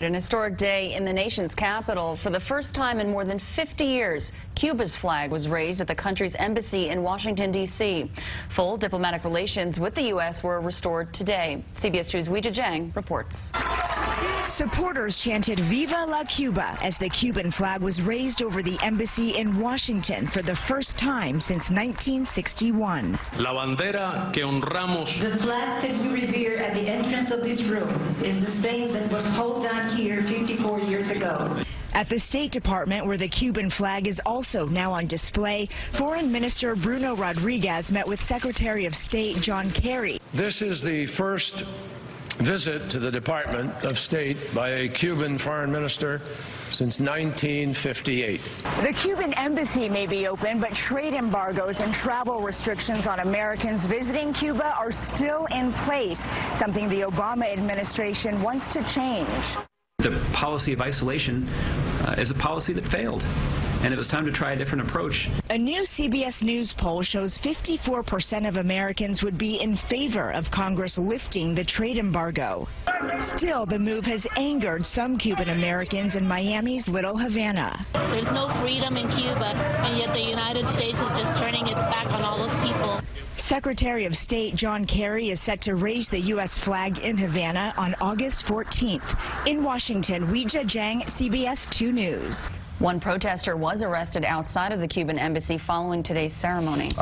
An historic day in the nation's capital. For the first time in more than 50 years, Cuba's flag was raised at the country's embassy in Washington, D.C. Full diplomatic relations with the U.S. were restored today. CBS 2's Weijia Jiang reports. Supporters chanted "Viva la Cuba" as the Cuban flag was raised over the embassy in Washington for the first time since 1961. La bandera que honramos. The flag that we revere at the entrance of this room is the same that was held down here 54 years ago. At the State Department, where the Cuban flag is also now on display, Foreign Minister Bruno Rodriguez met with Secretary of State John Kerry. This is the first visit to the Department of State by a Cuban foreign minister since 1958. The Cuban embassy may be open, but trade embargoes and travel restrictions on Americans visiting Cuba are still in place, something the Obama administration wants to change. The policy of isolation is a policy that failed, and it was time to try a different approach. A new CBS News poll shows 54% of Americans would be in favor of Congress lifting the trade embargo. Still, the move has angered some Cuban Americans in Miami's Little Havana. There's no freedom in Cuba, and yet the United States is just turning its back on all those people. Secretary of State John Kerry is set to raise the U.S. flag in Havana on August 14th. In Washington, Weijia Jiang, CBS 2 News. One protester was arrested outside of the Cuban embassy following today's ceremony.